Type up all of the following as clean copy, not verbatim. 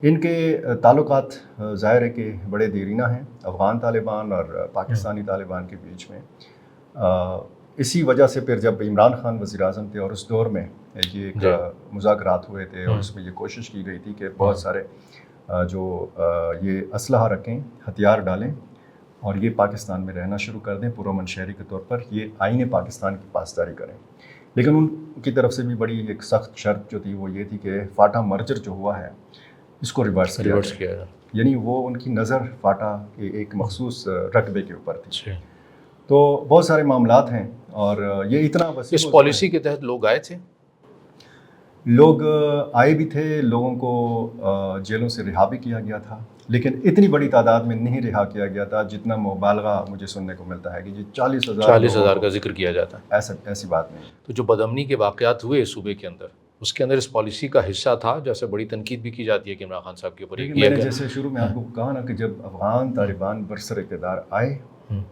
ان کے تعلقات ظاہر ہے کہ بڑے دیرینہ ہیں افغان طالبان اور پاکستانی طالبان کے بیچ میں۔ اسی وجہ سے پھر جب عمران خان وزیر اعظم تھے اور اس دور میں یہ ایک مذاکرات ہوئے تھے اور اس میں یہ کوشش کی گئی تھی کہ بہت سارے جو یہ اسلحہ رکھیں، ہتھیار ڈالیں اور یہ پاکستان میں رہنا شروع کر دیں پرامن شہری کے طور پر، یہ آئین پاکستان کی پاسداری کریں۔ لیکن ان کی طرف سے بھی بڑی ایک سخت شرط جو تھی وہ یہ تھی کہ فاٹا مرجر جو ہوا ہے اس کو ریورس کیا جائے، یعنی وہ ان کی نظر فاٹا کے ایک مخصوص رقبے کے اوپر تھی۔ تو بہت سارے معاملات ہیں اور یہ اتنا وسیع اس پالیسی کے تحت لوگ آئے تھے، لوگ آئے بھی تھے، لوگوں کو جیلوں سے رہا بھی کیا گیا تھا، لیکن اتنی بڑی تعداد میں نہیں رہا کیا گیا تھا جتنا مبالغہ مجھے سننے کو ملتا ہے کہ یہ 40,000 کا ذکر کیا جاتا ہے۔ ایسی بات نہیں۔ تو جو بدامنی کے واقعات ہوئے صوبے کے اندر، اس کے اندر اس پالیسی کا حصہ تھا، جیسے بڑی تنقید بھی کی جاتی ہے کہ عمران خان صاحب کے اوپر میں نے جیسے شروع میں آپ کو کہا نا کہ جب افغان طالبان برسر اقتدار آئے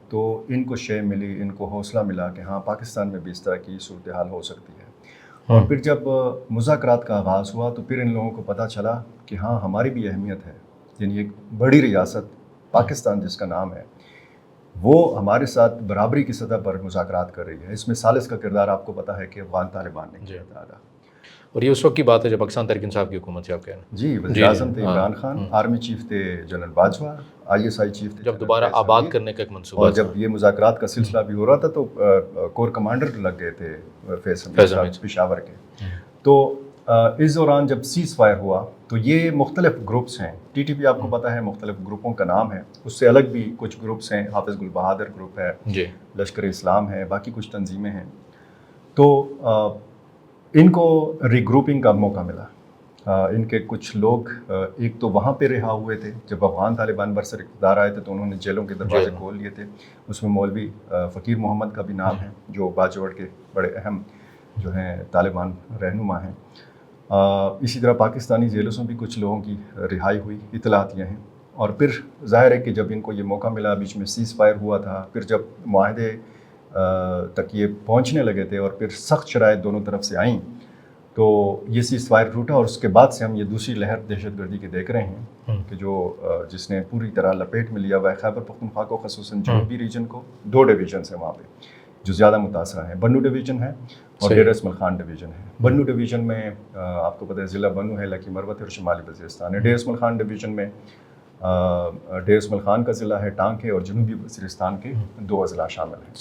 تو ان کو شے ملی، ان کو حوصلہ ملا کہ ہاں پاکستان میں بھی اس طرح کی صورتحال ہو سکتی ہے۔ اور پھر جب مذاکرات کا آغاز ہوا تو پھر ان لوگوں کو پتہ چلا کہ ہاں ہماری بھی اہمیت ہے، یعنی ایک بڑی ریاست پاکستان جس کا نام ہے وہ ہمارے ساتھ برابری کی سطح پر مذاکرات کر رہی ہے۔ اس میں ثالث کا کردار آپ کو پتہ ہے کہ افغان طالبان نے کیا تھا۔ اور یہ اس وقت کی بات ہے جب پاکستان تحریک انصاف کی حکومت سے آپ کہہ رہے ہیں؟ جی، وزیر اعظم تھے عمران خان، آرمی چیف تھے جنرل باجوہ، ISI چیف تھے جب دوبارہ آباد کرنے کا ایک منصوبہ، اور جب یہ مذاکرات کا سلسلہ بھی ہو رہا تھا تو کور کمانڈر لگ گئے تھے فیصل پشاور کے۔ تو اس دوران جب سیز فائر ہوا تو یہ مختلف گروپس ہیں، TTP آپ کو پتہ ہے مختلف گروپوں کا نام ہے، اس سے الگ بھی کچھ گروپس ہیں، حافظ گل بہادر گروپ ہے، لشکر اسلام ہے، باقی کچھ تنظیمیں ہیں۔ تو ان کو ری گروپنگ کا موقع ملا۔ ان کے کچھ لوگ ایک تو وہاں پہ رہا ہوئے تھے، جب افغان طالبان برسر اقتدار آئے تھے تو انہوں نے جیلوں کے دروازے کھول لیے تھے۔ اس میں مولوی فقیر محمد کا بھی نام ہے جو باجوڑ کے بڑے اہم جو ہیں طالبان رہنما ہیں۔ اسی طرح پاکستانی جیلوں سے بھی کچھ لوگوں کی رہائی ہوئی، اطلاعات یہ ہیں۔ اور پھر ظاہر ہے کہ جب ان کو یہ موقع ملا، بیچ میں سیز فائر ہوا تھا، پھر جب معاہدے تک یہ پہنچنے لگے تھے اور پھر سخت شرائط دونوں طرف سے آئیں تو یہ سیز فائر ٹوٹا اور اس کے بعد سے ہم یہ دوسری لہر دہشت گردی کی دیکھ رہے ہیں کہ جو جس نے پوری طرح لپیٹ میں لیا ہوا ہے خیبر پختونخوا کو، خصوصاً جنوبی ریجن کو۔ 2 ڈویژنس ہیں وہاں پہ جو زیادہ متاثرہ ہیں، بنو ڈویژن ہے اور ڈیر اسماعیل خان ڈویژن ہے۔ بنو ڈویژن میں آپ کو پتہ ہے ضلع بنو ہے، لکی مروت ہے اور شمالی وزیرستان ہے۔ ڈیر اسماعیل خان ڈویژن میں ڈیر اسماعیل خان کا ضلع ہے، ٹانک ہے اور جنوبی وزیرستان کے 2 اضلاع شامل ہیں۔